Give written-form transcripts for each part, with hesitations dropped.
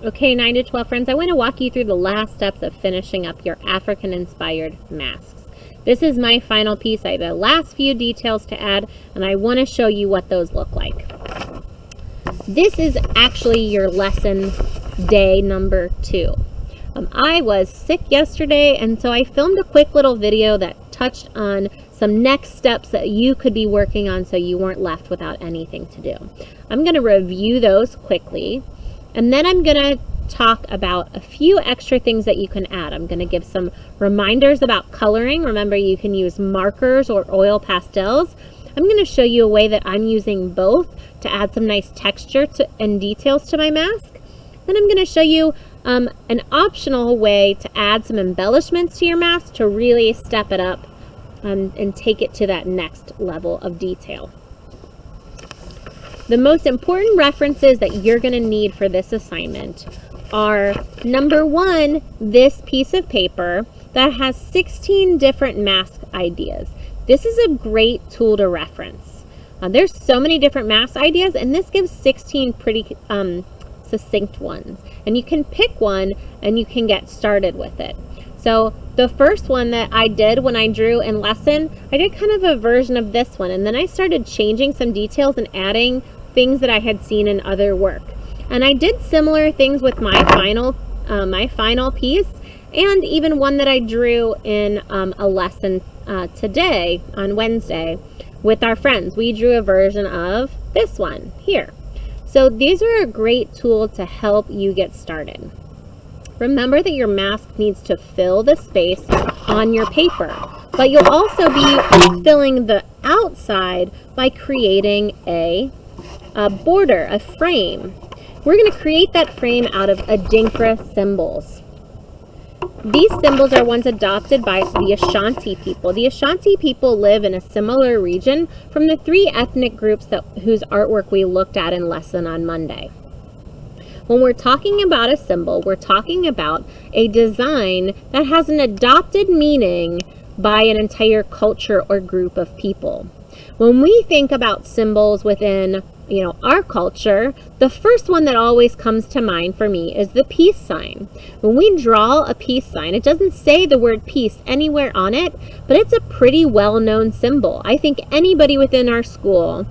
Okay, 9 to 12 friends, I want to walk you through the last steps of finishing up your African-inspired masks. This is my final piece. I have the last few details to add, and I want to show you what those look like. This is actually your lesson day number 2. I was sick yesterday, and so I filmed a quick little video that touched on some next steps that you could be working on so you weren't left without anything to do. I'm going to review those quickly, and then I'm going to talk about a few extra things that you can add. I'm going to give some reminders about coloring. Remember, you can use markers or oil pastels. I'm going to show you a way that I'm using both to add some nice texture and details to my mask. Then I'm going to show you an optional way to add some embellishments to your mask to really step it up and take it to that next level of detail. The most important references that you're going to need for this assignment are, number 1, this piece of paper that has 16 different mask ideas. This is a great tool to reference. There's so many different mask ideas, and this gives 16 pretty succinct ones. And you can pick one and you can get started with it. So the first one that I did when I drew in lesson, I did kind of a version of this one, and then I started changing some details and adding things that I had seen in other work. And I did similar things with my final piece, and even one that I drew in a lesson today on Wednesday with our friends. We drew a version of this one here. So these are a great tool to help you get started. Remember that your mask needs to fill the space on your paper, but you'll also be filling the outside by creating a border, a frame. We're going to create that frame out of Adinkra symbols. These symbols are ones adopted by the Ashanti people. The Ashanti people live in a similar region from the 3 ethnic groups whose artwork we looked at in lesson on Monday. When we're talking about a symbol, we're talking about a design that has an adopted meaning by an entire culture or group of people. When we think about symbols within our culture, the first one that always comes to mind for me is the peace sign. When we draw a peace sign, it doesn't say the word peace anywhere on it, but it's a pretty well-known symbol. I think anybody within our school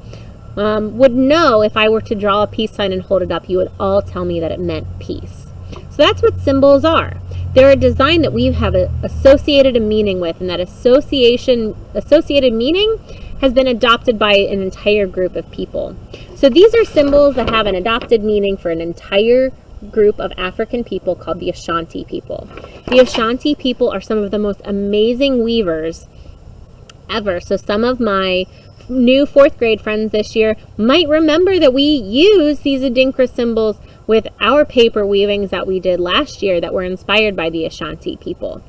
would know if I were to draw a peace sign and hold it up, you would all tell me that it meant peace. So that's what symbols are. They're a design that we have associated a meaning with, and that associated meaning has been adopted by an entire group of people. So these are symbols that have an adopted meaning for an entire group of African people called the Ashanti people. The Ashanti people are some of the most amazing weavers ever. So some of my new 4th grade friends this year might remember that we use these Adinkra symbols with our paper weavings that we did last year that were inspired by the Ashanti people.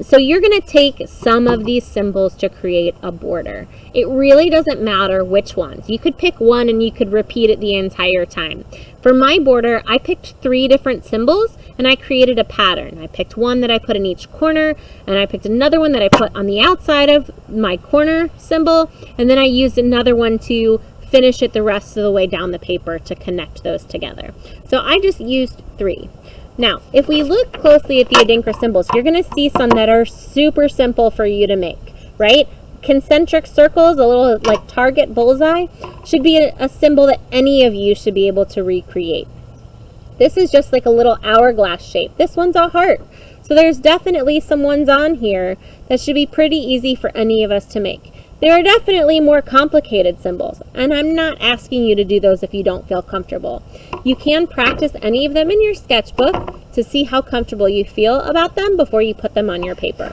So you're going to take some of these symbols to create a border. It really doesn't matter which ones. You could pick one and you could repeat it the entire time. For my border, I picked 3 different symbols and I created a pattern. I picked one that I put in each corner, and I picked another one that I put on the outside of my corner symbol, and then I used another one to finish it the rest of the way down the paper to connect those together. So I just used 3. Now, if we look closely at the Adinkra symbols, you're going to see some that are super simple for you to make, right? Concentric circles, a little like target bullseye, should be a symbol that any of you should be able to recreate. This is just like a little hourglass shape. This one's a heart. So there's definitely some ones on here that should be pretty easy for any of us to make. There are definitely more complicated symbols, and I'm not asking you to do those if you don't feel comfortable. You can practice any of them in your sketchbook to see how comfortable you feel about them before you put them on your paper.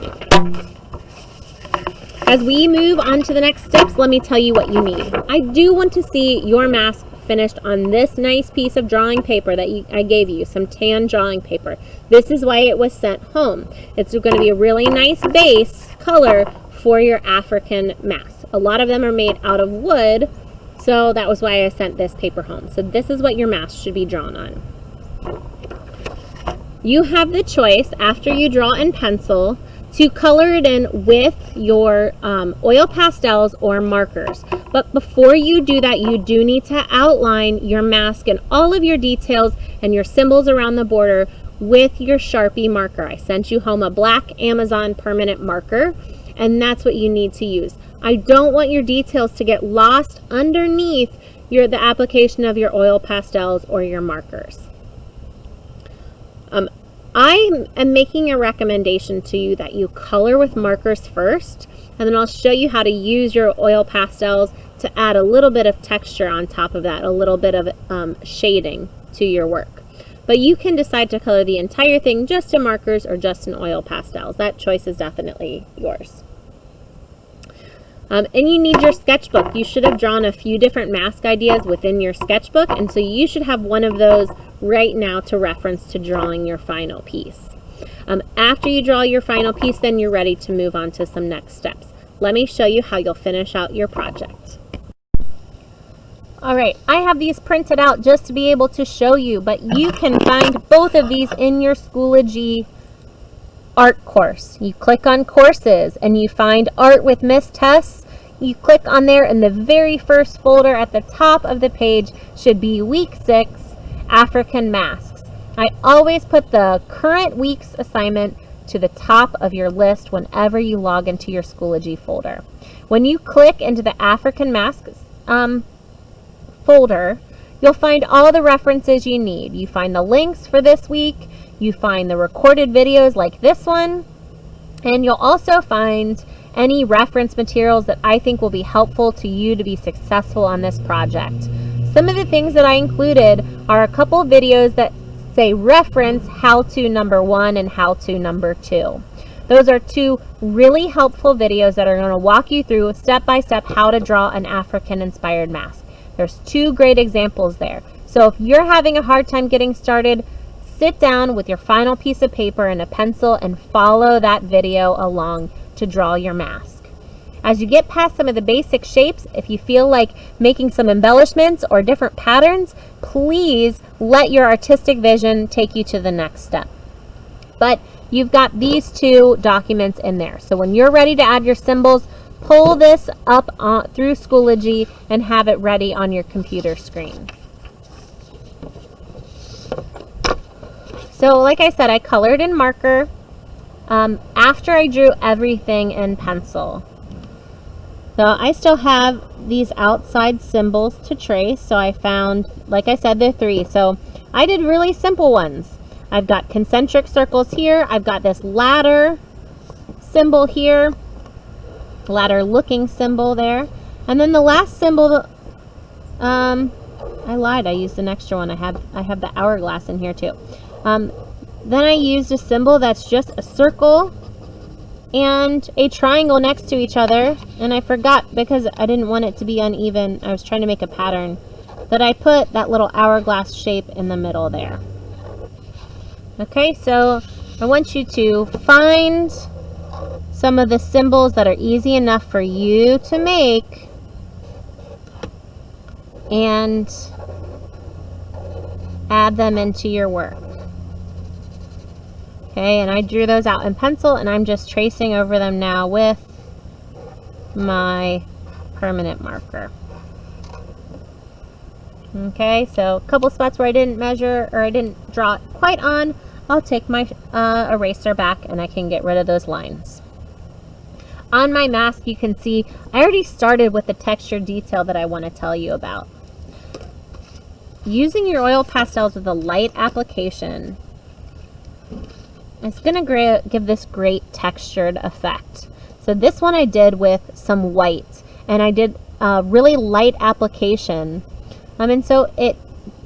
As we move on to the next steps, let me tell you what you need. I do want to see your mask finished on this nice piece of drawing paper that I gave you, some tan drawing paper. This is why it was sent home. It's going to be a really nice base color for your African mask. A lot of them are made out of wood, so that was why I sent this paper home. So this is what your mask should be drawn on. You have the choice, after you draw in pencil, to color it in with your oil pastels or markers. But before you do that, you do need to outline your mask and all of your details and your symbols around the border with your Sharpie marker. I sent you home a black Amazon permanent marker, and that's what you need to use. I don't want your details to get lost underneath the application of your oil pastels or your markers. I am making a recommendation to you that you color with markers first, and then I'll show you how to use your oil pastels to add a little bit of texture on top of that, a little bit of shading to your work. But you can decide to color the entire thing just in markers or just in oil pastels. That choice is definitely yours. And you need your sketchbook. You should have drawn a few different mask ideas within your sketchbook, and so you should have one of those right now to reference to drawing your final piece. After you draw your final piece, then you're ready to move on to some next steps. Let me show you how you'll finish out your project. All right, I have these printed out just to be able to show you, but you can find both of these in your Schoology art course. You click on courses and you find art with Miss Tess. You click on there, and the very first folder at the top of the page should be week 6 African masks. I always put the current week's assignment to the top of your list whenever you log into your Schoology folder. When you click into the African masks folder, you'll find all the references you need. You find the links for this week, you find the recorded videos like this one, and you'll also find any reference materials that I think will be helpful to you to be successful on this project. Some of the things that I included are a couple videos that say reference how to number 1 and how to number 2. Those are 2 really helpful videos that are going to walk you through step by step how to draw an African inspired mask. There's 2 great examples there. So if you're having a hard time getting started, sit down with your final piece of paper and a pencil and follow that video along to draw your mask. As you get past some of the basic shapes, if you feel like making some embellishments or different patterns, please let your artistic vision take you to the next step. But you've got these 2 documents in there. So when you're ready to add your symbols, pull this up through Schoology and have it ready on your computer screen. So like I said, I colored in marker after I drew everything in pencil. So I still have these outside symbols to trace. So I found, like I said, there are 3. So I did really simple ones. I've got concentric circles here. I've got this ladder symbol here, ladder looking symbol there. And then the last symbol, I lied, I used an extra one. I have the hourglass in here too. Then I used a symbol that's just a circle and a triangle next to each other, and I forgot because I didn't want it to be uneven. I was trying to make a pattern that I put that little hourglass shape in the middle there. Okay, so I want you to find some of the symbols that are easy enough for you to make and add them into your work. Okay, and I drew those out in pencil, and I'm just tracing over them now with my permanent marker. Okay, so a couple spots where I didn't measure or I didn't draw it quite on, I'll take my eraser back and I can get rid of those lines. On my mask, you can see I already started with the texture detail that I want to tell you about. Using your oil pastels with a light application, it's going to give this great textured effect. So this one I did with some white, and I did a really light application. And so it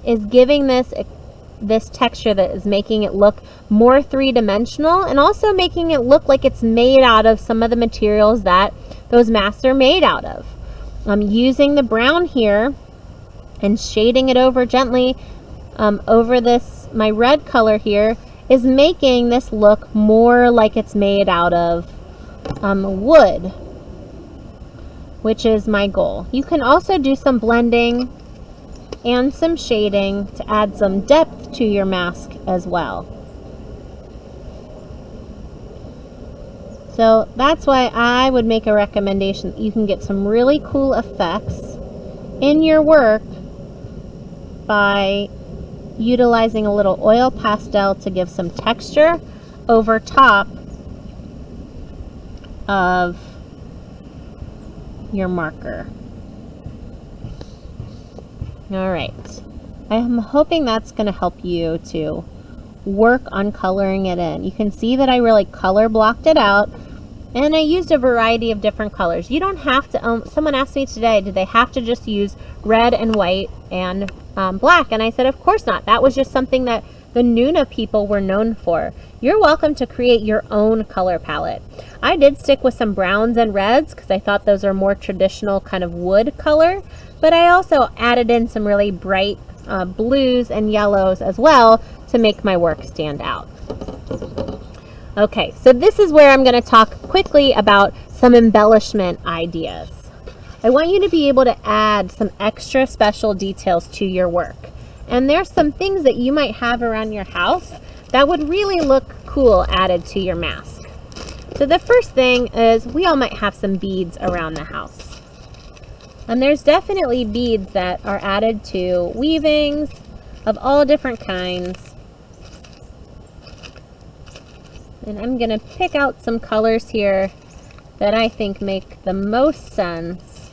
is giving this texture that is making it look more three-dimensional and also making it look like it's made out of some of the materials that those masks are made out of. I'm using the brown here and shading it over gently over this, my red color here is making this look more like it's made out of wood, which is my goal. You can also do some blending and some shading to add some depth to your mask as well. So that's why I would make a recommendation that you can get some really cool effects in your work by utilizing a little oil pastel to give some texture over top of your marker. All right. I am hoping that's going to help you to work on coloring it in. You can see that I really color blocked it out, and I used a variety of different colors. You don't have to, someone asked me today, did they have to just use red and white and black? And I said, of course not. That was just something that the Nuna people were known for. You're welcome to create your own color palette. I did stick with some browns and reds because I thought those are more traditional kind of wood color, but I also added in some really bright blues and yellows as well to make my work stand out. Okay, so this is where I'm going to talk quickly about some embellishment ideas. I want you to be able to add some extra special details to your work. And there's some things that you might have around your house that would really look cool added to your mask. So the first thing is we all might have some beads around the house. And there's definitely beads that are added to weavings of all different kinds. And I'm going to pick out some colors here that I think make the most sense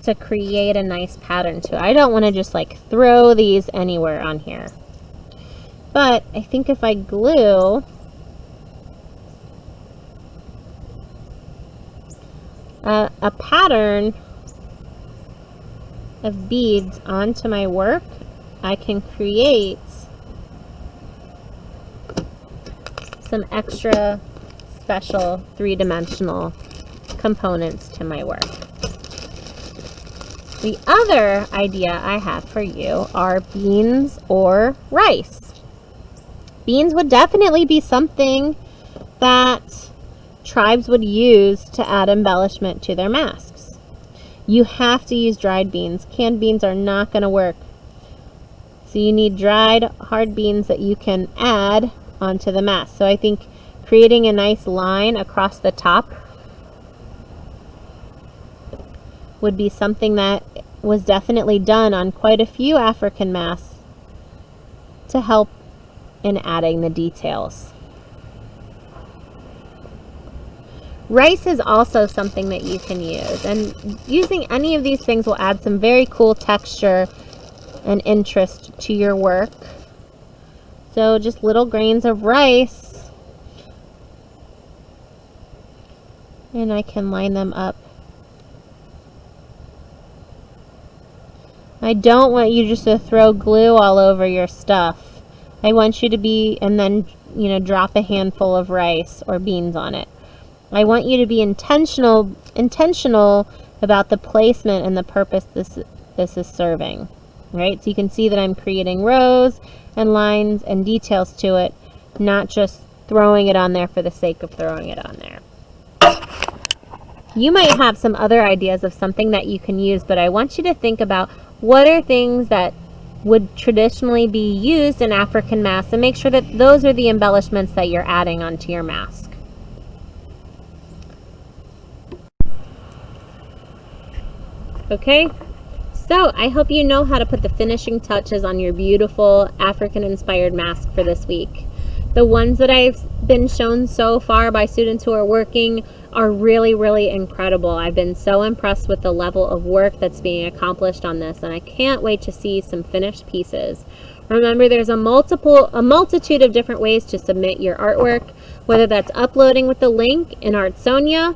to create a nice pattern to. I don't want to just like throw these anywhere on here. But I think if I glue a pattern of beads onto my work, I can create some extra special three-dimensional components to my work. The other idea I have for you are beans or rice. Beans would definitely be something that tribes would use to add embellishment to their masks. You have to use dried beans. Canned beans are not going to work. So you need dried hard beans that you can add onto the mask. So I think creating a nice line across the top would be something that was definitely done on quite a few African masks to help in adding the details. Rice is also something that you can use, and using any of these things will add some very cool texture and interest to your work. So just little grains of rice, and I can line them up. I don't want you just to throw glue all over your stuff. I want you to be, and then, drop a handful of rice or beans on it. I want you to be intentional about the placement and the purpose this is serving, right? So you can see that I'm creating rows and lines and details to it, not just throwing it on there for the sake of throwing it on there. You might have some other ideas of something that you can use, but I want you to think about what are things that would traditionally be used in African masks, and make sure that those are the embellishments that you're adding onto your mask. Okay, so I hope you know how to put the finishing touches on your beautiful African-inspired mask for this week. The ones that I've been shown so far by students who are working are really, really incredible. I've been so impressed with the level of work that's being accomplished on this, and I can't wait to see some finished pieces. Remember, there's a multitude of different ways to submit your artwork, whether that's uploading with the link in Artsonia,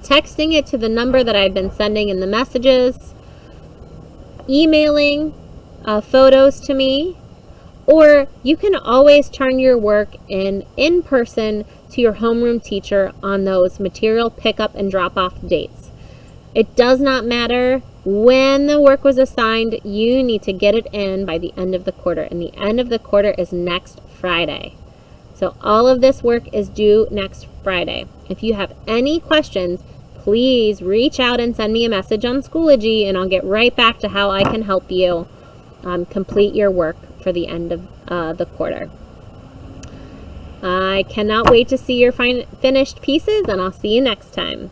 texting it to the number that I've been sending in the messages, emailing photos to me, or you can always turn your work in person to your homeroom teacher on those material pickup and drop-off dates. It does not matter when the work was assigned, you need to get it in by the end of the quarter, and the end of the quarter is next Friday. So all of this work is due next Friday. If you have any questions, please reach out and send me a message on Schoology, and I'll get right back to how I can help you complete your work for the end of the quarter. I cannot wait to see your finished pieces, and I'll see you next time.